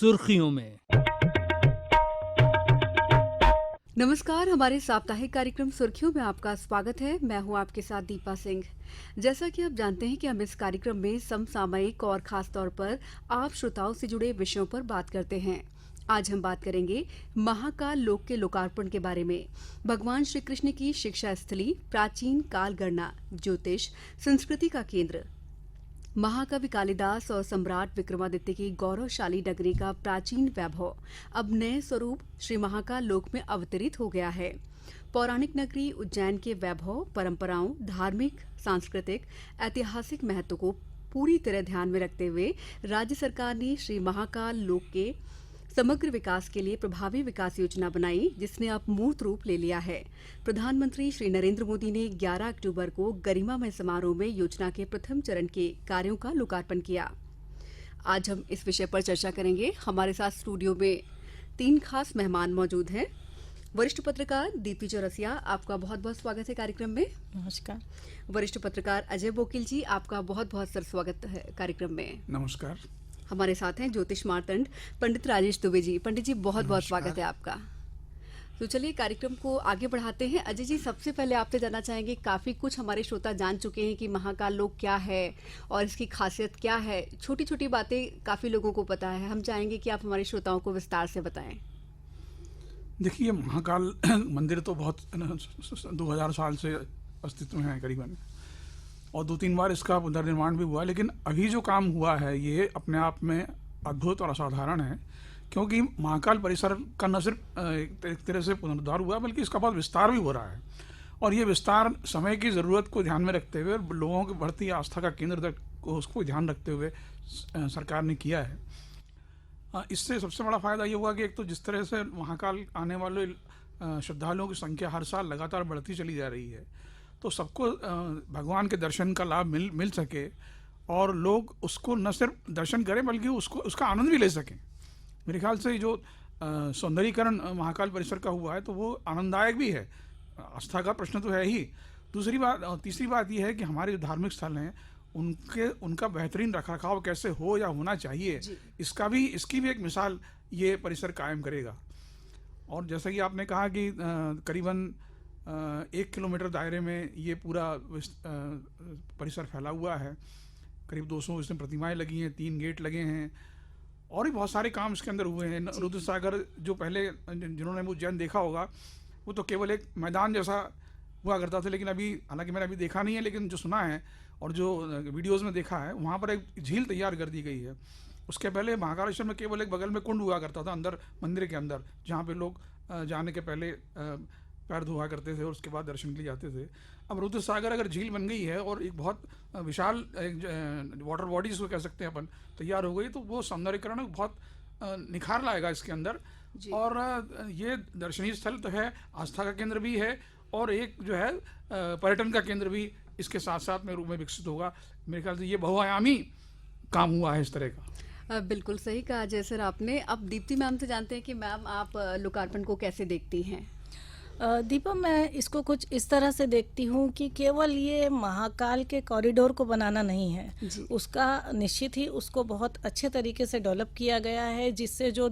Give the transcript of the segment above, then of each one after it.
सुर्खियों में। नमस्कार, हमारे साप्ताहिक कार्यक्रम सुर्खियों में आपका स्वागत है। मैं हूं आपके साथ दीपा सिंह। जैसा कि आप जानते हैं कि हम इस कार्यक्रम में समसामयिक और खासतौर पर आप श्रोताओं से जुड़े विषयों पर बात करते हैं। आज हम बात करेंगे महाकाल लोक के लोकार्पण के बारे में। भगवान श्री कृष्ण की शिक्षा स्थली, प्राचीन काल गणना, ज्योतिष, संस्कृति का केंद्र, महाकवि कालिदास और सम्राट विक्रमादित्य की गौरवशाली नगरी का प्राचीन वैभव अब नए स्वरूप श्री महाकाल लोक में अवतरित हो गया है। पौराणिक नगरी उज्जैन के वैभव, परंपराओं, धार्मिक, सांस्कृतिक, ऐतिहासिक महत्व को पूरी तरह ध्यान में रखते हुए राज्य सरकार ने श्री महाकाल लोक के समग्र विकास के लिए प्रभावी विकास योजना बनाई, जिसने अब मूर्त रूप ले लिया है। प्रधानमंत्री श्री नरेंद्र मोदी ने 11 अक्टूबर को गरिमामय समारोह में योजना के प्रथम चरण के कार्यों का लोकार्पण किया। आज हम इस विषय पर चर्चा करेंगे। हमारे साथ स्टूडियो में 3 खास मेहमान मौजूद हैं। वरिष्ठ पत्रकार दीप्ति चौरसिया, आपका बहुत बहुत स्वागत है कार्यक्रम में। नमस्कार। वरिष्ठ पत्रकार अजय बोकिल जी, आपका बहुत बहुत सर स्वागत है कार्यक्रम में। नमस्कार। हमारे साथ हैं ज्योतिष मार्तंड पंडित राजेश दुबे जी। पंडित जी, बहुत बहुत स्वागत है आपका। तो चलिए कार्यक्रम को आगे बढ़ाते हैं। अजय जी, सबसे पहले आपसे जानना चाहेंगे, काफ़ी कुछ हमारे श्रोता जान चुके हैं कि महाकाल लोक क्या है और इसकी खासियत क्या है। छोटी छोटी बातें काफ़ी लोगों को पता है, हम चाहेंगे कि आप हमारे श्रोताओं को विस्तार से बताएं। देखिए, महाकाल मंदिर तो बहुत 2000 साल से अस्तित्व में है करीबन, और 2-3 बार इसका पुनर्निर्माण भी हुआ। लेकिन अभी जो काम हुआ है ये अपने आप में अद्भुत और असाधारण है, क्योंकि महाकाल परिसर का न सिर्फ एक तरह से पुनरुद्धार हुआ, बल्कि इसका बहुत विस्तार भी हो रहा है। और ये विस्तार समय की ज़रूरत को ध्यान में रखते हुए, लोगों की बढ़ती आस्था का केंद्र तक को उसको ध्यान रखते हुए सरकार ने किया है। इससे सबसे बड़ा फ़ायदा ये हुआ कि एक तो जिस तरह से महाकाल आने वाले श्रद्धालुओं की संख्या हर साल लगातार बढ़ती चली जा रही है, तो सबको भगवान के दर्शन का लाभ मिल सके और लोग उसको न सिर्फ दर्शन करें बल्कि उसका आनंद भी ले सकें। मेरे ख्याल से जो सौंदर्यीकरण महाकाल परिसर का हुआ है तो वो आनंददायक भी है। आस्था का प्रश्न तो है ही। तीसरी बात ये है कि हमारे जो धार्मिक स्थल हैं उनका बेहतरीन रखरखाव कैसे हो या होना चाहिए, इसकी भी एक मिसाल ये परिसर कायम करेगा। और जैसा कि आपने कहा कि करीबन 1 किलोमीटर दायरे में ये पूरा परिसर फैला हुआ है। करीब 200 इसमें प्रतिमाएं लगी हैं, 3 गेट लगे हैं और भी बहुत सारे काम इसके अंदर हुए हैं। रुद्र सागर जो पहले जिन्होंने उज्जैन देखा होगा, वो तो केवल एक मैदान जैसा हुआ करता था, लेकिन अभी, हालांकि मैंने अभी देखा नहीं है, लेकिन जो सुना है और जो वीडियोज़ में देखा है, वहाँ पर एक झील तैयार कर दी गई है। उसके पहले महाकालेश्वर में केवल एक बगल में कुंड हुआ करता था अंदर मंदिर के अंदर, जहाँ पे लोग जाने के पहले पैर धोया करते थे और उसके बाद दर्शन के लिए जाते थे। अब रुद्र सागर अगर झील बन गई है और एक बहुत विशाल एक वाटर बॉडी जिसको कह सकते हैं अपन, तैयार हो गई, तो वो सौंदर्यीकरण बहुत निखार लाएगा इसके अंदर। और ये दर्शनीय स्थल तो है, आस्था का केंद्र भी है और एक जो है पर्यटन का केंद्र भी इसके साथ साथ में रूप में विकसित होगा। मेरे ख्याल से ये बहुआयामी काम हुआ है इस तरह का। बिल्कुल सही कहा अजय सर आपने। अब दीप्ति मैम से जानते हैं कि मैम आप लोकार्पण को कैसे देखती हैं। दीपा, मैं इसको कुछ इस तरह से देखती हूँ कि केवल ये महाकाल के कॉरिडोर को बनाना नहीं है, उसका निश्चित ही उसको बहुत अच्छे तरीके से डेवलप किया गया है, जिससे जो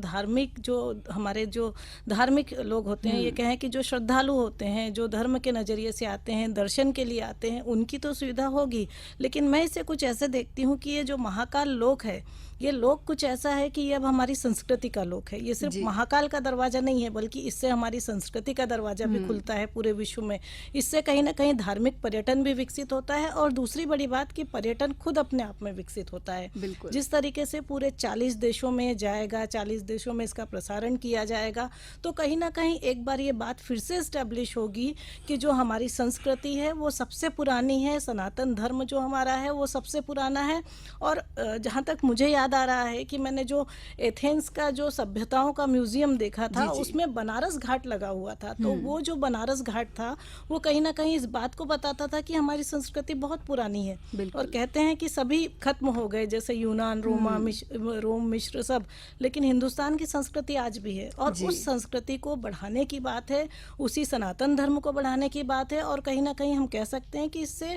हमारे जो धार्मिक लोग होते हैं, ये कहें कि जो श्रद्धालु होते हैं, जो धर्म के नज़रिए से आते हैं, दर्शन के लिए आते हैं, उनकी तो सुविधा होगी। लेकिन मैं इसे कुछ ऐसे देखती हूँ कि ये जो महाकाल लोक है, ये लोक कुछ ऐसा है कि ये अब हमारी संस्कृति का लोक है। ये सिर्फ महाकाल का दरवाजा नहीं है, बल्कि इससे हमारी संस्कृति का दरवाजा भी खुलता है पूरे विश्व में। इससे कहीं ना कहीं धार्मिक पर्यटन भी विकसित होता है और दूसरी बड़ी बात कि पर्यटन खुद अपने आप में विकसित होता है। जिस तरीके से पूरे 40 देशों में जाएगा, 40 देशों में इसका प्रसारण किया जाएगा, तो कहीं ना कहीं एक बार ये बात फिर से एस्टेब्लिश होगी कि जो हमारी संस्कृति है वो सबसे पुरानी है, सनातन धर्म जो हमारा है वो सबसे पुराना है। और जहाँ तक मुझे याद आ रहा है कि मैंने जो एथेंस का जो सभ्यताओं का म्यूजियम देखा था, उसमें बनारस घाट लगा हुआ था। तो वो जो बनारस घाट था वो कहीं ना कहीं इस बात को बताता था कि हमारी संस्कृति बहुत पुरानी है। और कहते हैं कि सभी खत्म हो गए, जैसे यूनान, रोम, मिस्र सब, लेकिन हिंदुस्तान की संस्कृति आज भी है और उस संस्कृति को बढ़ाने की बात है, उसी सनातन धर्म को बढ़ाने की बात है। और कहीं ना कहीं हम कह सकते हैं कि इससे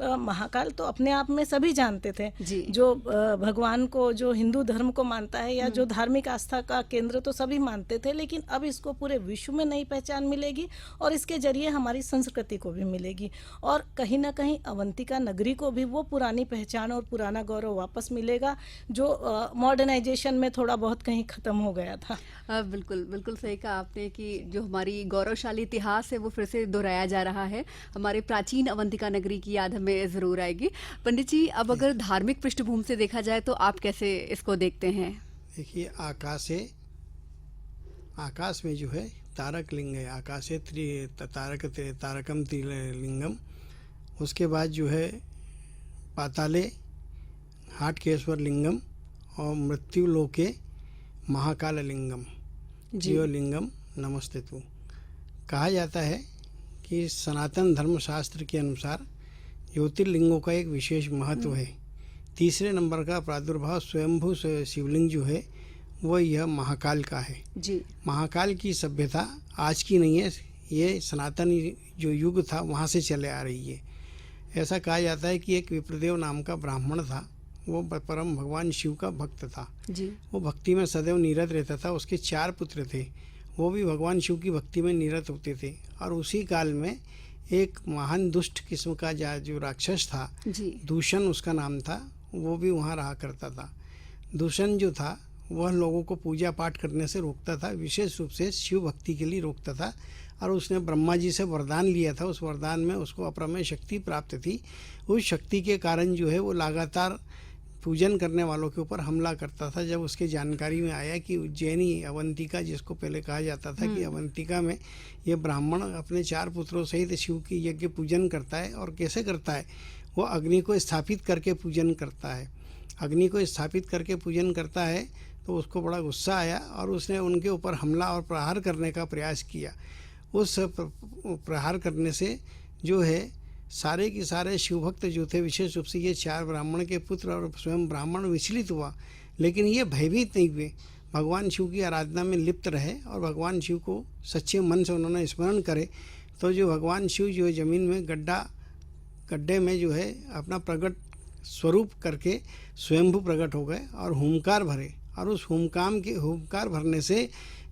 महाकाल तो अपने आप में सभी जानते थे, जी। जो भगवान को, जो हिंदू धर्म को मानता है या जो धार्मिक आस्था का केंद्र, तो सभी मानते थे। लेकिन अब इसको पूरे विश्व में नई पहचान मिलेगी और इसके जरिए हमारी संस्कृति को भी मिलेगी, और कहीं ना कहीं अवंतिका नगरी को भी वो पुरानी पहचान और पुराना गौरव वापस मिलेगा जो मॉडर्नाइजेशन में थोड़ा बहुत कहीं खत्म हो गया था। बिल्कुल बिल्कुल सही कहा आपने कि जो हमारी गौरवशाली इतिहास है वो फिर से दोहराया जा रहा है। हमारे प्राचीन अवंतिका नगरी की याद हमें ज़रूर आएगी। पंडित जी, अब अगर धार्मिक पृष्ठभूमि से देखा जाए तो आप कैसे इसको देखते हैं? देखिए, आकाश में जो है तारक लिंग है, आकाशे तारकम त्रिलिंगम। उसके बाद जो है पाताले हाटकेश्वर लिंगम और मृत्यु लोके महाकाल लिंगम जीवलिंगम नमस्ते तु। कहा जाता है कि सनातन धर्म शास्त्र के अनुसार ज्योतिर्लिंगों का एक विशेष महत्व है। तीसरे नंबर का प्रादुर्भाव स्वयंभू शिवलिंग जो है वो यह महाकाल का है जी। महाकाल की सभ्यता आज की नहीं है, ये सनातन जो युग था वहाँ से चले आ रही है। ऐसा कहा जाता है कि एक विप्रदेव नाम का ब्राह्मण था, वो परम भगवान शिव का भक्त था जी। वो भक्ति में सदैव निरत रहता था। उसके 4 पुत्र थे, वो भी भगवान शिव की भक्ति में निरत होते थे। और उसी काल में एक महान दुष्ट किस्म का जो राक्षस था जी। दूषण उसका नाम था, वो भी वहाँ रहा करता था। दूषण जो था वह लोगों को पूजा पाठ करने से रोकता था, विशेष रूप से शिव भक्ति के लिए रोकता था। और उसने ब्रह्मा जी से वरदान लिया था, उस वरदान में उसको अप्रमेय शक्ति प्राप्त थी। उस शक्ति के कारण जो है वो लगातार पूजन करने वालों के ऊपर हमला करता था। जब उसके जानकारी में आया कि उज्जैनी अवंतिका, जिसको पहले कहा जाता था कि अवंतिका में ये ब्राह्मण अपने 4 पुत्रों सहित शिव की यज्ञ पूजन करता है, और कैसे करता है, वो अग्नि को स्थापित करके पूजन करता है। अग्नि को स्थापित करके पूजन करता है तो उसको बड़ा गुस्सा आया और उसने उनके ऊपर हमला और प्रहार करने का प्रयास किया। उस प्रहार करने से जो है सारे के सारे शिवभक्त जो थे, विशेष रूप से ये 4 ब्राह्मण के पुत्र और स्वयं ब्राह्मण विचलित हुआ, लेकिन ये भयभीत नहीं हुए। भगवान शिव की आराधना में लिप्त रहे और भगवान शिव को सच्चे मन से उन्होंने स्मरण करे। तो जो भगवान शिव जो है ज़मीन में गड्ढे में जो है अपना प्रकट स्वरूप करके स्वयंभू प्रकट हो गए और हुंकार भरे, और उस हुंकार भरने से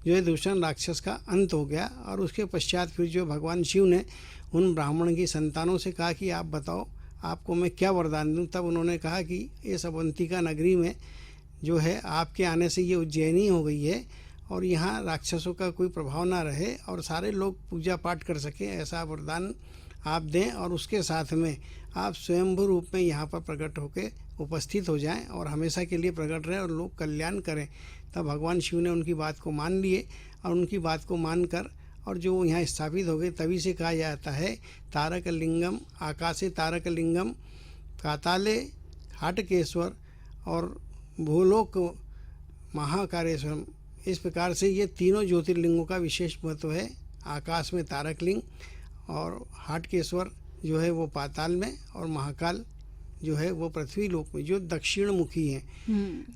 जो है दूषण राक्षस का अंत हो गया। और उसके पश्चात फिर जो भगवान शिव ने उन ब्राह्मण की संतानों से कहा कि आप बताओ आपको मैं क्या वरदान दूं। तब उन्होंने कहा कि इस अवंतिका नगरी में जो है आपके आने से ये उज्जैनी हो गई है और यहाँ राक्षसों का कोई प्रभाव ना रहे और सारे लोग पूजा पाठ कर सकें, ऐसा वरदान आप दें। और उसके साथ में आप स्वयंभू रूप में यहाँ पर प्रकट होकर उपस्थित हो जाएं और हमेशा के लिए प्रकट रहें और लोग कल्याण करें। तब भगवान शिव ने उनकी बात को मान लिए और उनकी बात को मानकर और जो यहाँ स्थापित हो गए, तभी से कहा जाता है तारक लिंगम आकाशे तारक लिंगम पाताले हाटकेश्वर और भूलोक महाकालेश्वरम। इस प्रकार से ये तीनों ज्योतिर्लिंगों का विशेष महत्व है। आकाश में तारक लिंग और हाटकेश्वर जो है वो पाताल में, और महाकाल जो है वो पृथ्वी लोक में, जो दक्षिण मुखी है।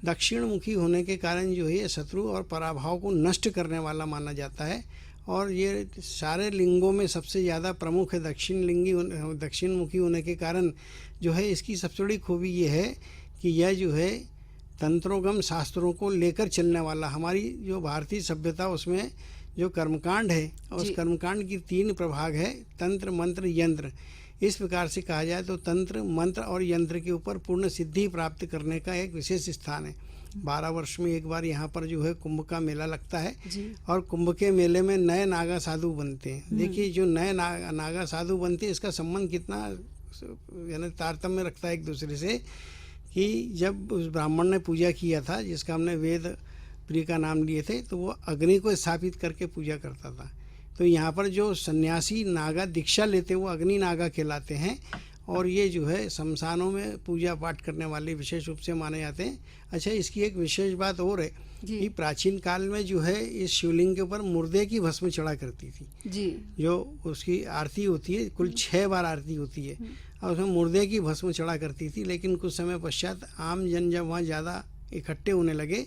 दक्षिण मुखी होने के कारण जो है ये शत्रु और पराभव को नष्ट करने वाला माना जाता है। और ये सारे लिंगों में सबसे ज़्यादा प्रमुख है दक्षिण मुखी होने के कारण जो है इसकी सबसे बड़ी खूबी ये है कि यह जो है तंत्रोगम शास्त्रों को लेकर चलने वाला, हमारी जो भारतीय सभ्यता उसमें जो कर्मकांड है, उस कर्मकांड की 3 प्रभाग है, तंत्र मंत्र यंत्र। इस प्रकार से कहा जाए तो तंत्र मंत्र और यंत्र के ऊपर पूर्ण सिद्धि प्राप्त करने का एक विशेष स्थान है। 12 वर्ष में एक बार यहाँ पर जो है कुंभ का मेला लगता है और कुंभ के मेले में नए नागा साधु बनते हैं। देखिए जो नए नागा साधु बनते हैं इसका संबंध कितना यानी तारतम्य रखता है एक दूसरे से, कि जब उस ब्राह्मण ने पूजा किया था जिसका हमने वेद प्रिय का नाम लिए थे, तो वो अग्नि को स्थापित करके पूजा करता था। तो यहाँ पर जो सन्यासी नागा दीक्षा लेते वो अग्नि नागा कहलाते हैं और ये जो है शमशानों में पूजा पाठ करने वाले विशेष रूप से माने जाते हैं। अच्छा, इसकी एक विशेष बात और है कि प्राचीन काल में जो है इस शिवलिंग के ऊपर मुर्दे की भस्म चढ़ा करती थी जी। जो उसकी आरती होती है, कुल 6 बार आरती होती है और उसमें मुर्दे की भस्म चढ़ा करती थी। लेकिन कुछ समय पश्चात आम जन जब वहाँ ज़्यादा इकट्ठे होने लगे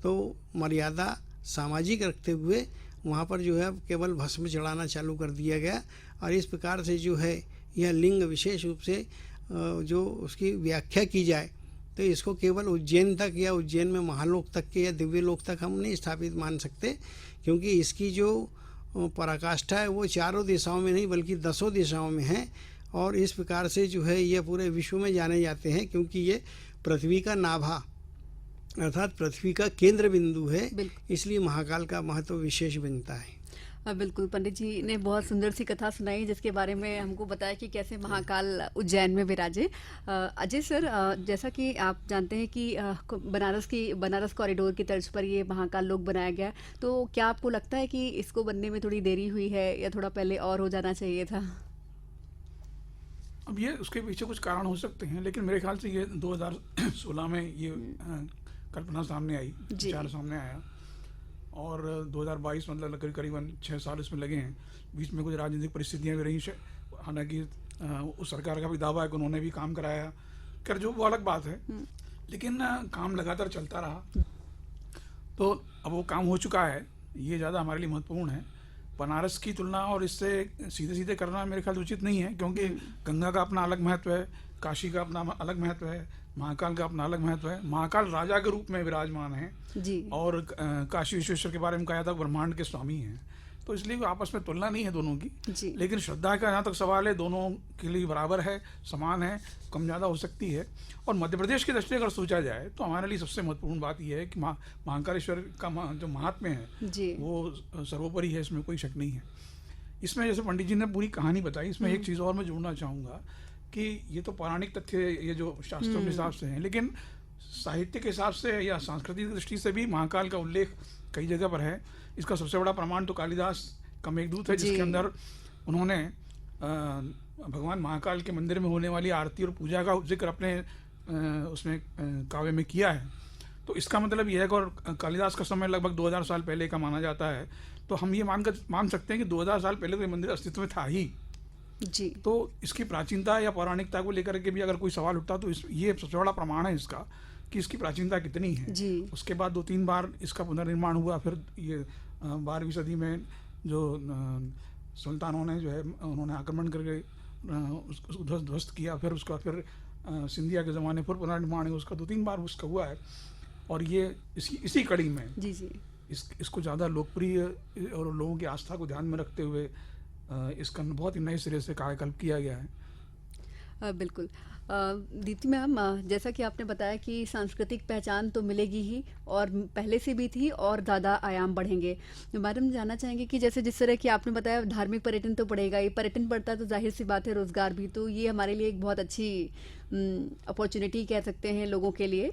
तो मर्यादा सामाजिक रखते हुए वहाँ पर जो है केवल भस्म चढ़ाना चालू कर दिया गया। और इस प्रकार से जो है यह लिंग विशेष रूप से जो उसकी व्याख्या की जाए तो इसको केवल उज्जैन तक या उज्जैन में महालोक तक के या दिव्य लोक तक हम नहीं स्थापित मान सकते, क्योंकि इसकी जो पराकाष्ठा है वो चारों दिशाओं में नहीं बल्कि 10 दिशाओं में है। और इस प्रकार से जो है ये पूरे विश्व में जाने जाते हैं, क्योंकि ये पृथ्वी का नाभा अर्थात पृथ्वी का केंद्र बिंदु है, इसलिए महाकाल का महत्व विशेष बनता है। बिल्कुल, पंडित जी ने बहुत सुंदर सी कथा सुनाई जिसके बारे में हमको बताया कि कैसे महाकाल उज्जैन में विराजे। अजय सर, जैसा कि आप जानते हैं कि बनारस कॉरिडोर की तर्ज पर ये महाकाल लोक बनाया गया, तो क्या आपको लगता है कि इसको बनने में थोड़ी देरी हुई है या थोड़ा पहले और हो जाना चाहिए था? अब ये उसके पीछे कुछ कारण हो सकते हैं, लेकिन मेरे ख्याल से ये 2016 में ये कल्पना सामने आई, विचार सामने आया, और 2022 मतलब करीबन 6 साल इसमें लगे हैं। बीच में कुछ राजनीतिक परिस्थितियां भी रही, हालांकि उस सरकार का भी दावा है कि उन्होंने भी काम कराया कर, जो वो अलग बात है, लेकिन काम लगातार चलता रहा। तो अब वो काम हो चुका है, ये ज़्यादा हमारे लिए महत्वपूर्ण है। बनारस की तुलना और इससे सीधे सीधे करना मेरे ख्याल उचित नहीं है, क्योंकि गंगा का अपना अलग महत्व है, काशी का अपना अलग महत्व है, महाकाल का अपना अलग महत्व है। महाकाल राजा के रूप में विराजमान है जी। और काशी विश्वेश्वर के बारे में कहा था ब्रह्मांड के स्वामी हैं, तो इसलिए आपस में तुलना नहीं है दोनों की जी। लेकिन श्रद्धा का जहाँ तक सवाल है, दोनों के लिए बराबर है, समान है, कम ज़्यादा हो सकती है। और मध्य प्रदेश की दृष्टि अगर सोचा जाए तो हमारे लिए सबसे महत्वपूर्ण बात यह है कि महाकालेश्वर का जो महात्म्य है वो सर्वोपरि है, इसमें कोई शक नहीं है। इसमें जैसे पंडित जी ने पूरी कहानी बताई, इसमें एक चीज़ और मैं जोड़ना चाहूँगा कि ये तो पौराणिक तथ्य ये जो शास्त्रों के हिसाब से हैं, लेकिन साहित्य के हिसाब से या सांस्कृतिक दृष्टि से भी महाकाल का उल्लेख कई जगह पर है। इसका सबसे बड़ा प्रमाण तो कालिदास का मेघदूत है, जिसके अंदर उन्होंने भगवान महाकाल के मंदिर में होने वाली आरती और पूजा का जिक्र अपने उसमें काव्य में किया है। तो इसका मतलब यह है कि और कालिदास का समय लगभग 2000 साल पहले का माना जाता है, तो हम ये मान सकते हैं कि 2000 साल पहले तो ये मंदिर अस्तित्व में था ही जी। तो इसकी प्राचीनता या पौराणिकता को लेकर के भी अगर कोई सवाल उठता तो ये सबसे बड़ा प्रमाण है इसका कि इसकी प्राचीनता कितनी है जी। उसके बाद 2-3 बार इसका पुनर्निर्माण हुआ, फिर ये 12वीं सदी में जो सुल्तानों ने जो है उन्होंने आक्रमण करके उसको ध्वस्त किया, फिर उसका फिर सिंधिया के ज़माने पर पुनर्निर्माण है उसका 2-3 बार उसका हुआ है। और ये इसी कड़ी में जी जी इसको ज़्यादा लोकप्रिय और लोगों की आस्था को ध्यान में रखते हुए इसका बहुत ही नए सिरे से कायाकल्प किया गया है। बिल्कुल। दीप्ति मैम, जैसा कि आपने बताया कि सांस्कृतिक पहचान तो मिलेगी ही और पहले से भी थी और ज़्यादा आयाम बढ़ेंगे। मैडम जानना चाहेंगे कि जैसे जिस तरह की आपने बताया धार्मिक पर्यटन तो बढ़ेगा ही, पर्यटन बढ़ता है तो जाहिर सी बात है रोज़गार भी, तो ये हमारे लिए एक बहुत अच्छी अपॉर्चुनिटी कह सकते हैं लोगों के लिए।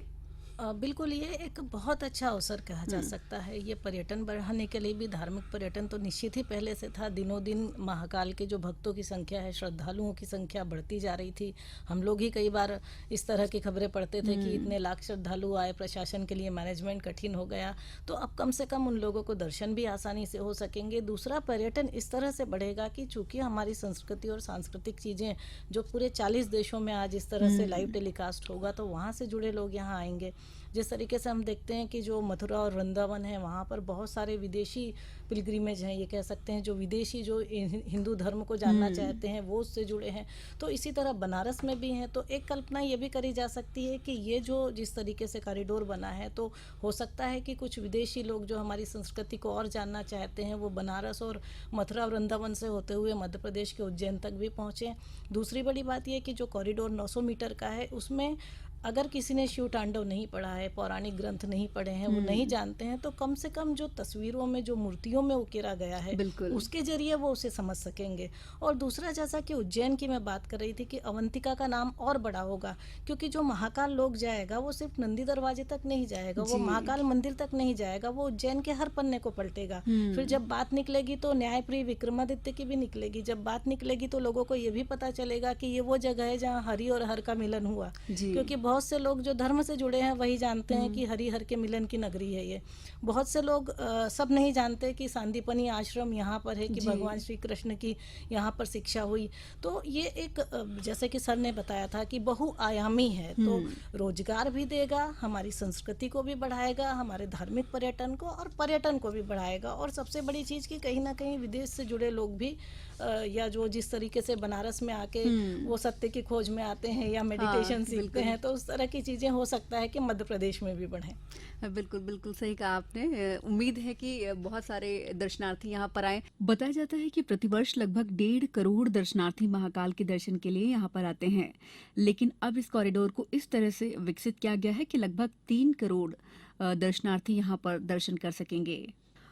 बिल्कुल, ये एक बहुत अच्छा अवसर कहा जा सकता है। ये पर्यटन बढ़ाने के लिए भी धार्मिक पर्यटन तो निश्चित ही पहले से था। दिनों दिन महाकाल के जो भक्तों की संख्या है, श्रद्धालुओं की संख्या बढ़ती जा रही थी। हम लोग ही कई बार इस तरह की खबरें पढ़ते थे कि इतने लाख श्रद्धालु आए, प्रशासन के लिए मैनेजमेंट कठिन हो गया। तो अब कम से कम उन लोगों को दर्शन भी आसानी से हो सकेंगे। दूसरा, पर्यटन इस तरह से बढ़ेगा कि चूंकि हमारी संस्कृति और सांस्कृतिक चीज़ें जो पूरे 40 देशों में आज इस तरह से लाइव टेलीकास्ट होगा, तो वहाँ से जुड़े लोग यहाँ आएंगे। जिस तरीके से हम देखते हैं कि जो मथुरा और वृंदावन है, वहाँ पर बहुत सारे विदेशी पिलग्रिमेज हैं, ये कह सकते हैं, जो विदेशी जो हिंदू धर्म को जानना चाहते हैं वो उससे जुड़े हैं। तो इसी तरह बनारस में भी हैं। तो एक कल्पना ये भी करी जा सकती है कि ये जो जिस तरीके से कॉरिडोर बना है, तो हो सकता है कि कुछ विदेशी लोग जो हमारी संस्कृति को और जानना चाहते हैं वो बनारस और मथुरा वृंदावन से होते हुए मध्य प्रदेश के उज्जैन तक भी पहुँचें। दूसरी बड़ी बात यह कि जो कॉरिडोर 900 मीटर का है, उसमें अगर किसी ने शिव तांडव नहीं पढ़ा है, पौराणिक ग्रंथ नहीं पढ़े हैं, वो नहीं जानते हैं, तो कम से कम जो तस्वीरों में, जो मूर्तियों में उकेरा गया है, उसके जरिए वो उसे समझ सकेंगे। और दूसरा, जैसा कि उज्जैन की मैं बात कर रही थी कि अवंतिका का नाम और बड़ा होगा, क्योंकि जो महाकाल लोग जाएगा वो सिर्फ नंदी दरवाजे तक नहीं जाएगा, वो महाकाल मंदिर तक नहीं जाएगा, वो उज्जैन के हर पन्ने को पलटेगा। फिर जब बात निकलेगी तो न्यायप्रिय विक्रमादित्य की भी निकलेगी। जब बात निकलेगी तो लोगों को ये भी पता चलेगा कि ये वो जगह है जहाँ हरि और हर का मिलन हुआ, क्योंकि बहुत से लोग जो धर्म से जुड़े हैं वही वही जानते हैं कि हरिहर के मिलन की नगरी है ये। बहुत से लोग सब नहीं जानते कि सांदीपनी आश्रम यहाँ पर है, कि जी। भगवान श्री कृष्ण की यहाँ पर शिक्षा हुई। तो ये एक जैसे कि सर ने बताया था कि बहुआयामी है, तो रोजगार भी देगा, हमारी संस्कृति को भी बढ़ाएगा, हमारे धार्मिक पर्यटन को और पर्यटन को भी बढ़ाएगा। और सबसे बड़ी चीज़ कि कहीं ना कहीं विदेश से जुड़े लोग भी या जो जिस तरीके से बनारस में आके वो सत्य की खोज में आते हैं या मेडिटेशन सीखते बिल्कुल। हैं, तो उस तरह की चीज़ें हो सकता है कि मध्य प्रदेश में भी बढ़ें। बिल्कुल बिल्कुल सही कहा आपने। उम्मीद है कि बहुत सारे दर्शनार्थी यहाँ पर आए। बताया जाता है कि प्रतिवर्ष लगभग 1.5 करोड़ दर्शनार्थी महाकाल के दर्शन के लिए यहाँ पर आते हैं, लेकिन अब इस कॉरिडोर को इस तरह से विकसित किया गया है कि लगभग 3 करोड़ दर्शनार्थी यहाँ पर दर्शन कर सकेंगे।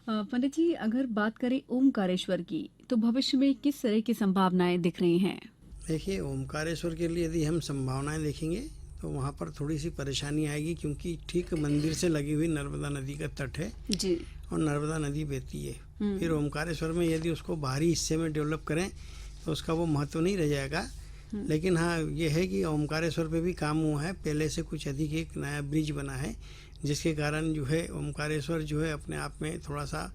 पंडित जी, अगर बात करें ओमकारेश्वर की, तो भविष्य में किस तरह की संभावनाएं दिख रही हैं? देखिए, ओमकारेश्वर के लिए यदि हम संभावनाएं देखेंगे तो वहाँ पर थोड़ी सी परेशानी आएगी, क्योंकि ठीक मंदिर से लगी हुई नर्मदा नदी का तट है जी। और नर्मदा नदी बहती है। फिर ओमकारेश्वर में यदि उसको बाहरी हिस्से में डेवलप करें तो उसका वो महत्व नहीं रह जाएगा। लेकिन हाँ, ये है कि ओमकारेश्वर पे भी काम हुआ है, पहले से कुछ अधिक एक नया ब्रिज बना है, जिसके कारण जो है ओमकारेश्वर जो है अपने आप में थोड़ा सा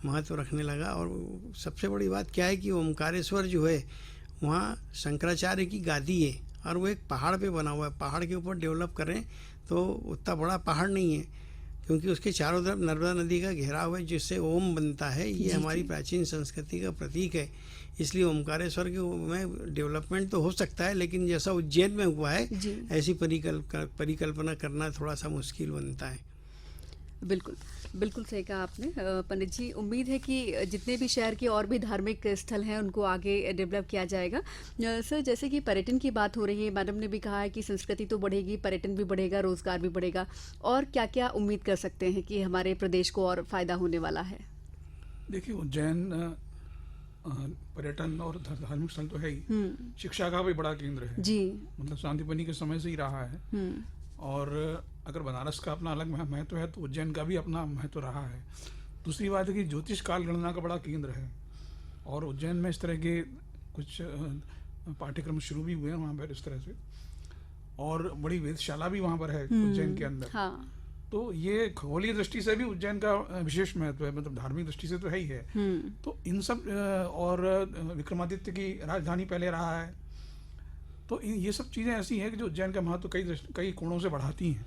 महत्व रखने लगा। और सबसे बड़ी बात क्या है कि ओमकारेश्वर जो है वहाँ शंकराचार्य की गादी है और वो एक पहाड़ पे बना हुआ है। पहाड़ के ऊपर डेवलप करें तो उतना बड़ा पहाड़ नहीं है, क्योंकि उसके चारों तरफ नर्मदा नदी का घेराव है, जिससे ओम बनता है। ये हमारी प्राचीन संस्कृति का प्रतीक है। इसलिए ओमकारेश्वर के में डेवलपमेंट तो हो सकता है, लेकिन जैसा उज्जैन में हुआ है ऐसी परिकल्पना करना थोड़ा सा मुश्किल बनता है। बिल्कुल बिल्कुल सही कहा आपने पंडित जी। उम्मीद है कि जितने भी शहर के और भी धार्मिक स्थल हैं उनको आगे डेवलप किया जाएगा। सर, जैसे कि पर्यटन की बात हो रही है, मैडम ने भी कहा है कि संस्कृति तो बढ़ेगी, पर्यटन भी बढ़ेगा, रोजगार भी बढ़ेगा, और क्या क्या उम्मीद कर सकते हैं कि हमारे प्रदेश को और फायदा होने वाला है? देखिए, उज्जैन पर्यटन और धार्मिक स्थल तो है ही, शिक्षा का भी बड़ा केंद्र है जी। मतलब सांदीपनी के समय से ही रहा है। और अगर बनारस का अपना अलग महत्व है तो उज्जैन का भी अपना महत्व रहा है। दूसरी बात है कि ज्योतिष काल गणना का बड़ा केंद्र है, और उज्जैन में इस तरह के कुछ पाठ्यक्रम शुरू भी हुए हैं वहाँ पर इस तरह से, और बड़ी वेधशाला भी वहाँ पर है उज्जैन के अंदर। हाँ। तो ये खगोलीय दृष्टि से भी उज्जैन का विशेष महत्व है, मतलब धार्मिक दृष्टि से तो है ही है। तो इन सब और विक्रमादित्य की राजधानी पहले रहा है, तो ये सब चीज़ें ऐसी हैं कि जो उज्जैन का महत्व कई कोणों से बढ़ाती हैं,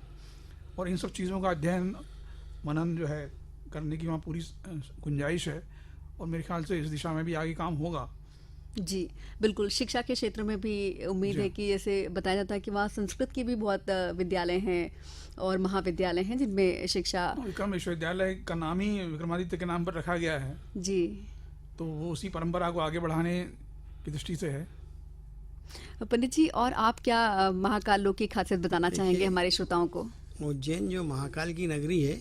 और इन सब चीज़ों का अध्ययन मनन जो है करने की वहाँ पूरी गुंजाइश है, और मेरे ख्याल से इस दिशा में भी आगे काम होगा। जी बिल्कुल। शिक्षा के क्षेत्र में भी उम्मीद है कि जैसे बताया जाता है कि वहाँ संस्कृत के भी बहुत विद्यालय हैं और महाविद्यालय हैं जिनमें शिक्षा। विक्रम विश्वविद्यालय का नाम ही विक्रमादित्य के नाम पर रखा गया है जी, तो वो उसी परंपरा को आगे बढ़ाने की दृष्टि से है। पंडित जी, और आप क्या महाकाल लोक की खासियत बताना चाहेंगे हमारे श्रोताओं को? उज्जैन जो महाकाल की नगरी है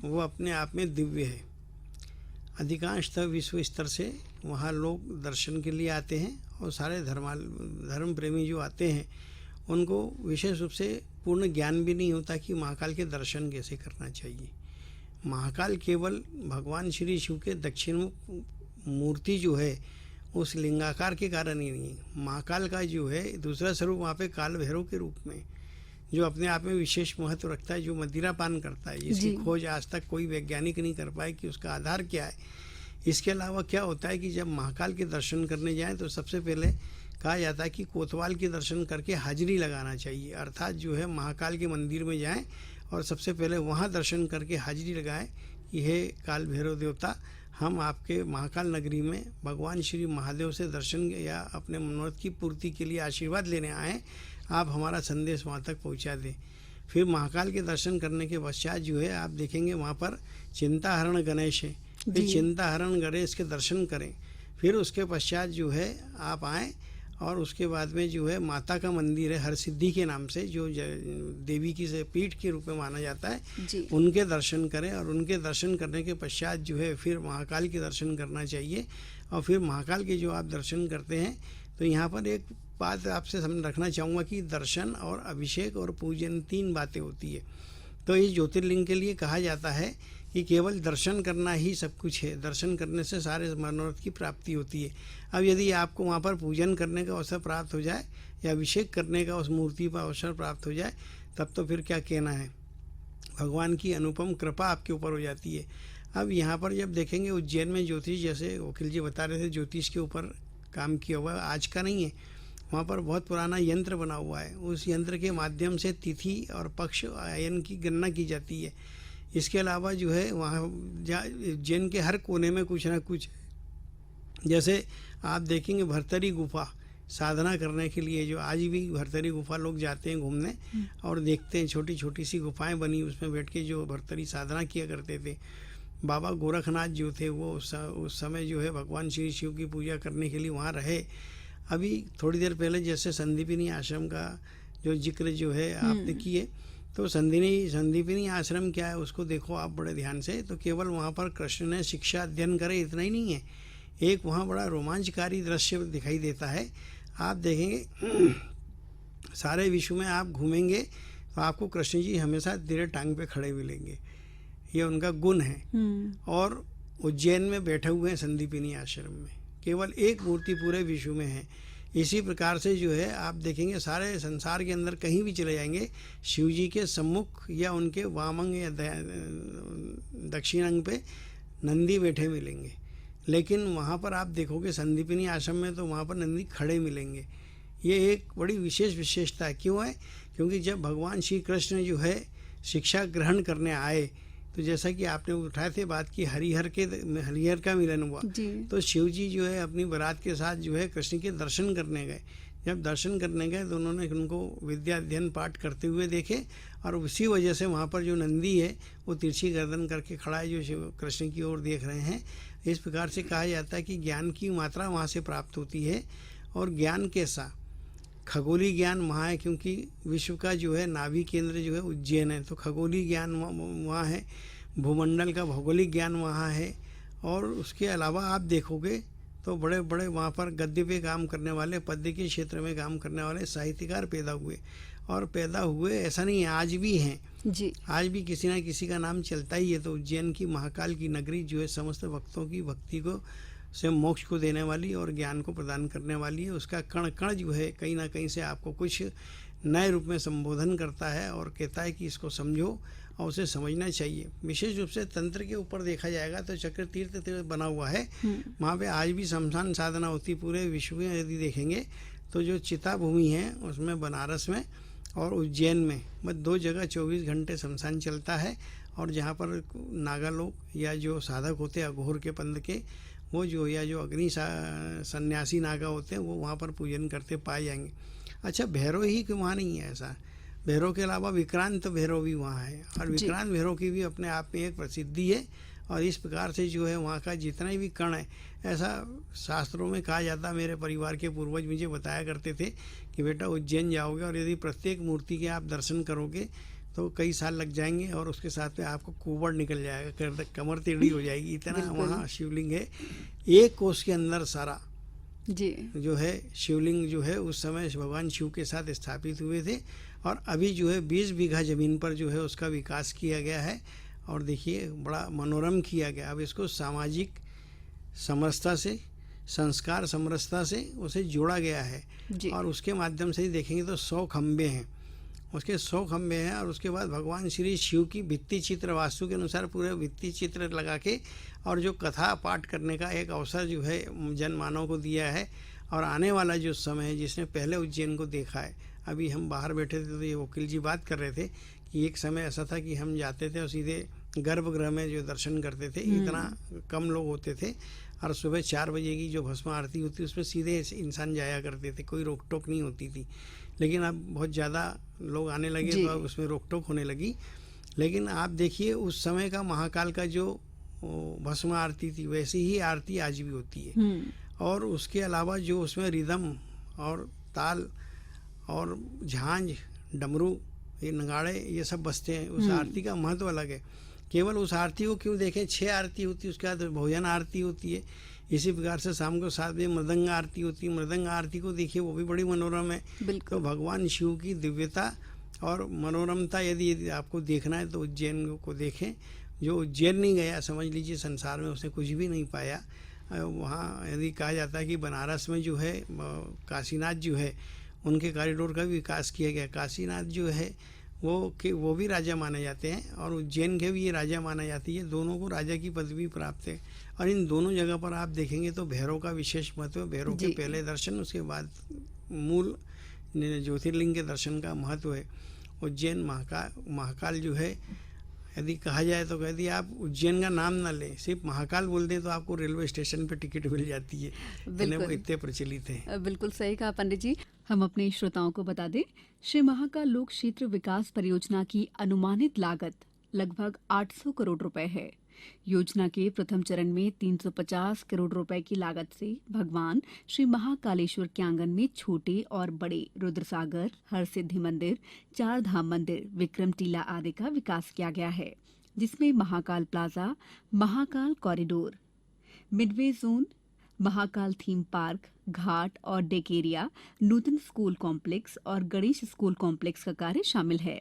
वो अपने आप में दिव्य है। अधिकांशतः विश्व स्तर से वहाँ लोग दर्शन के लिए आते हैं, और सारे धर्म प्रेमी जो आते हैं उनको विशेष रूप से पूर्ण ज्ञान भी नहीं होता कि महाकाल के दर्शन कैसे करना चाहिए। महाकाल केवल भगवान श्री शिव के दक्षिणमुख मूर्ति जो है उस लिंगाकार के कारण ही नहीं है। महाकाल का जो है दूसरा स्वरूप वहाँ पे काल भैरव के रूप में, जो अपने आप में विशेष महत्व रखता है, जो मदिरा पान करता है, जिसकी खोज आज तक कोई वैज्ञानिक नहीं कर पाए कि उसका आधार क्या है। इसके अलावा क्या होता है कि जब महाकाल के दर्शन करने जाएं तो सबसे पहले कहा जाता है कि कोतवाल के दर्शन करके हाजिरी लगाना चाहिए, अर्थात जो है महाकाल के मंदिर में जाएं और सबसे पहले वहाँ दर्शन करके हाजिरी लगाएं कि हे काल भैरव देवता, हम आपके महाकाल नगरी में भगवान श्री महादेव से दर्शन या अपने मनोरथ की पूर्ति के लिए आशीर्वाद लेने आए, आप हमारा संदेश वहाँ तक पहुँचा दें। फिर महाकाल के दर्शन करने के पश्चात जो है आप देखेंगे वहाँ पर चिंताहरण गणेश है, फिर चिंताहरण गणेश के दर्शन करें। फिर उसके पश्चात जो है आप आएँ और उसके बाद में जो है माता का मंदिर है हरसिद्धि के नाम से, जो देवी की से पीठ के रूप में माना जाता है, उनके दर्शन करें। और उनके दर्शन करने के पश्चात जो है फिर महाकाल के दर्शन करना चाहिए। और फिर महाकाल के जो आप दर्शन करते हैं तो यहाँ पर एक बात आपसे रखना चाहूँगा कि दर्शन और अभिषेक और पूजन 3 बातें होती है। तो इस ज्योतिर्लिंग के लिए कहा जाता है कि केवल दर्शन करना ही सब कुछ है, दर्शन करने से सारे मनोरथ की प्राप्ति होती है। अब यदि आपको वहाँ पर पूजन करने का अवसर प्राप्त हो जाए या अभिषेक करने का उस मूर्ति पर अवसर प्राप्त हो जाए, तब तो फिर क्या कहना है। भगवान की अनुपम कृपा आपके ऊपर हो जाती है। अब यहाँ पर जब देखेंगे उज्जैन में ज्योतिष, जैसे वकील जी बता रहे थे, ज्योतिष के ऊपर काम किया हुआ है, आज का नहीं है। वहाँ पर बहुत पुराना यंत्र बना हुआ है, उस यंत्र के माध्यम से तिथि और पक्ष आयन की गणना की जाती है। इसके अलावा जो है वहाँ उज्जैन के हर कोने में कुछ ना कुछ, जैसे आप देखेंगे भरतरी गुफा साधना करने के लिए, जो आज भी भरतरी गुफा लोग जाते हैं घूमने और देखते हैं, छोटी छोटी सी गुफाएं बनी, उसमें बैठ के जो भरतरी साधना किया करते थे। बाबा गोरखनाथ जो थे वो उस समय जो है भगवान श्री शिव की पूजा करने के लिए वहाँ रहे। अभी थोड़ी देर पहले जैसे संदीपिनी आश्रम का जो जिक्र जो है आपने किए, तो संदीपिनी आश्रम क्या है उसको देखो आप बड़े ध्यान से, तो केवल वहाँ पर कृष्ण ने शिक्षा अध्ययन करे इतना ही नहीं है, एक वहाँ बड़ा रोमांचकारी दृश्य दिखाई देता है। आप देखेंगे सारे विश्व में आप घूमेंगे तो आपको कृष्ण जी हमेशा तेरे टांग पे खड़े मिलेंगे, ये उनका गुण है। और उज्जैन में बैठे हुए हैं संदीपिनी आश्रम में, केवल एक मूर्ति पूरे विश्व में है। इसी प्रकार से जो है आप देखेंगे सारे संसार के अंदर कहीं भी चले जाएंगे, शिव जी के सम्मुख या उनके वामंग या दक्षिण अंग पे नंदी बैठे मिलेंगे, लेकिन वहाँ पर आप देखोगे संदीपिनी आश्रम में तो वहाँ पर नंदी खड़े मिलेंगे। ये एक बड़ी विशेष विशेषता है। क्यों है? क्योंकि जब भगवान श्री कृष्ण जो है शिक्षा ग्रहण करने आए, तो जैसा कि आपने उठाए थे बात की हरिहर का मिलन हुआ, तो शिव जी जो है अपनी बारात के साथ जो है कृष्ण के दर्शन करने गए। जब दर्शन करने गए तो उन्होंने उनको विद्या अध्ययन पाठ करते हुए देखे, और उसी वजह से वहाँ पर जो नंदी है वो तिरछी गर्दन करके खड़ा है, जो शिव कृष्ण की ओर देख रहे हैं। इस प्रकार से कहा जाता है कि ज्ञान की मात्रा वहाँ से प्राप्त होती है। और ज्ञान कैसा? खगोली ज्ञान वहाँ है, क्योंकि विश्व का जो है नाभि केंद्र जो है उज्जैन है, तो खगोली ज्ञान वहाँ है, भूमंडल का भौगोलिक ज्ञान वहाँ है। और उसके अलावा आप देखोगे तो बड़े बड़े वहाँ पर गद्य पे काम करने वाले, पद्य के क्षेत्र में काम करने वाले साहित्यकार पैदा हुए, और पैदा हुए ऐसा नहीं है, आज भी हैं जी। आज भी किसी ना किसी का नाम चलता ही है। तो उज्जैन की महाकाल की नगरी जो है समस्त भक्तों की भक्ति को से मोक्ष को देने वाली और ज्ञान को प्रदान करने वाली है। उसका कण कण जो है कहीं ना कहीं से आपको कुछ नए रूप में संबोधन करता है और कहता है कि इसको समझो और उसे समझना चाहिए। विशेष रूप से तंत्र के ऊपर देखा जाएगा तो चक्र तीर्थ बना हुआ है, वहाँ पे आज भी शमशान साधना होती। पूरे विश्व में यदि देखेंगे तो जो चिता भूमि है उसमें बनारस में और उज्जैन में बस 2 जगह 24 घंटे शमशान चलता है। और जहाँ पर नागा लोग या जो साधक होते हैं अघोर के पंथ के, वो जो या जो अग्नि सन्यासी नागा होते हैं वो वहाँ पर पूजन करते पाए जाएंगे। अच्छा, भैरव ही क्यों वहाँ नहीं है? ऐसा भैरव के अलावा विक्रांत भैरव भी वहाँ है, और विक्रांत भैरव की भी अपने आप में एक प्रसिद्धि है। और इस प्रकार से जो है वहाँ का जितना भी कण है, ऐसा शास्त्रों में कहा जाता, मेरे परिवार के पूर्वज मुझे बताया करते थे कि बेटा उज्जैन जाओगे और यदि प्रत्येक मूर्ति के आप दर्शन करोगे तो कई साल लग जाएंगे, और उसके साथ में आपको कुबड़ निकल जाएगा, कमर टेढ़ी हो जाएगी, इतना वहाँ शिवलिंग है। एक कोस के अंदर सारा जी जो है शिवलिंग जो है उस समय भगवान शिव के साथ स्थापित हुए थे। और अभी जो है 20 बीघा ज़मीन पर जो है उसका विकास किया गया है, और देखिए बड़ा मनोरम किया गया। अब इसको सामाजिक समरसता से, संस्कार समरसता से उसे जोड़ा गया है, और उसके माध्यम से ही देखेंगे तो 100 खंबे हैं, उसके 100 खंबे हैं। और उसके बाद भगवान श्री शिव की भित्ति चित्र, वास्तु के अनुसार पूरे भित्ति चित्र लगा के और जो कथा पाठ करने का एक अवसर जो है जनमानव को दिया है। और आने वाला जो समय है, जिसने पहले उज्जैन को देखा है, अभी हम बाहर बैठे थे तो ये वकील जी बात कर रहे थे कि एक समय ऐसा था कि हम जाते थे और सीधे गर्भगृह में जो दर्शन करते थे, इतना कम लोग होते थे, और सुबह 4 बजे की जो भस्म आरती होती उसमें सीधे इंसान जाया करते थे, कोई रोक टोक नहीं होती थी। लेकिन अब बहुत ज़्यादा लोग आने लगे तो अब उसमें रोक टोक होने लगी। लेकिन आप देखिए उस समय का महाकाल का जो भस्म आरती थी वैसी ही आरती आज भी होती है। और उसके अलावा जो उसमें रिदम और ताल और झांझ, डमरू, ये नगाड़े, ये सब बजते हैं, उस आरती का महत्व अलग है। केवल उस आरती को क्यों देखें, 6 आरती होती है, उसके बाद भोजन आरती होती है। इसी प्रकार से शाम को 7 बजे मृदंग आरती होती है। मृदंग आरती को देखिए, वो भी बड़ी मनोरम है। तो भगवान शिव की दिव्यता और मनोरमता यदि आपको देखना है तो उज्जैन को देखें। जो उज्जैन नहीं गया, समझ लीजिए संसार में उसने कुछ भी नहीं पाया। वहाँ यदि कहा जाता है कि बनारस में जो है काशीनाथ जो है उनके कॉरिडोर का भी विकास किया गया। काशीनाथ जो है वो भी राजा माने जाते हैं और उज्जैन के भी ये राजा माना जाती है। दोनों को राजा की पदवी प्राप्त है और इन दोनों जगह पर आप देखेंगे तो भैरव का विशेष महत्व है। भैरव के जी। पहले दर्शन, उसके बाद मूल ज्योतिर्लिंग के दर्शन का महत्व है। उज्जैन महाकाल जो है, यदि कहा जाए तो कहती आप उज्जैन का नाम ना लें, सिर्फ महाकाल बोल दें तो आपको रेलवे स्टेशन पे टिकट मिल जाती है। यानी वो बिल्कुल। इतने प्रचलित हैं। बिल्कुल सही कहा पंडित जी। हम अपने श्रोताओं को बता दें, श्री महाकाल लोक क्षेत्र विकास परियोजना की अनुमानित लागत लगभग 800 करोड़ रुपए है। योजना के प्रथम चरण में 350 करोड़ रुपए की लागत से भगवान श्री महाकालेश्वर के आंगन में छोटे और बड़े रुद्रसागर, हरसिद्धि मंदिर, चार धाम मंदिर, विक्रम टीला आदि का विकास किया गया है, जिसमें Mahakal plaza, Mahakal corridor, midway zone, Mahakal theme park, घाट और deck area, Nutan school complex और गणेश स्कूल कॉम्प्लेक्स का कार्य शामिल है।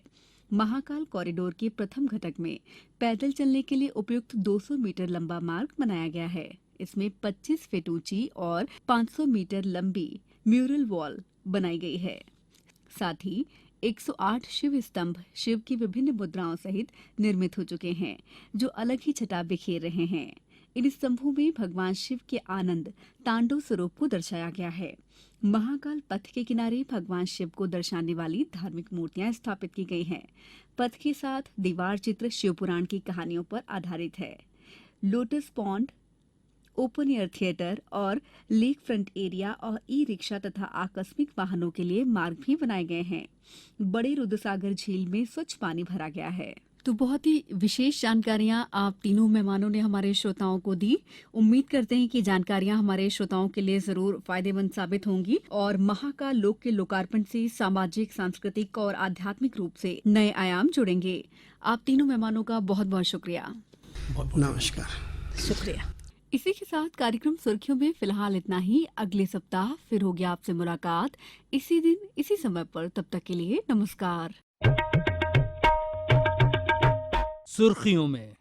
महाकाल कॉरिडोर के प्रथम घटक में पैदल चलने के लिए उपयुक्त 200 मीटर लंबा मार्ग बनाया गया है। इसमें 25 फीट ऊंची और 500 मीटर लंबी म्यूरल वॉल बनाई गई है। साथ ही 108 शिव स्तंभ शिव की विभिन्न मुद्राओं सहित निर्मित हो चुके हैं, जो अलग ही छटा बिखेर रहे हैं। इन स्तंभों में भगवान शिव के आनंद तांडव स्वरूप को दर्शाया गया है। महाकाल पथ के किनारे भगवान शिव को दर्शाने वाली धार्मिक मूर्तियां स्थापित की गई हैं। पथ के साथ दीवार चित्र शिव पुराण की कहानियों पर आधारित है। Lotus pond, open air theatre और लेक फ्रंट एरिया और ई रिक्शा तथा आकस्मिक वाहनों के लिए मार्ग भी बनाए गए हैं। बड़े रुद्रसागर झील में स्वच्छ पानी भरा गया है। तो बहुत ही विशेष जानकारियां आप तीनों मेहमानों ने हमारे श्रोताओं को दी। उम्मीद करते हैं कि जानकारियां हमारे श्रोताओं के लिए जरूर फायदेमंद साबित होंगी और महाकाल लोक के लोकार्पण से सामाजिक, सांस्कृतिक और आध्यात्मिक रूप से नए आयाम जुड़ेंगे। आप तीनों मेहमानों का बहुत बहुत शुक्रिया। नमस्कार। शुक्रिया। इसी के साथ कार्यक्रम सुर्खियों में फिलहाल इतना ही। अगले सप्ताह फिर होगी आपसे मुलाकात इसी दिन इसी समय पर। तब तक के लिए नमस्कार। सुर्खियों में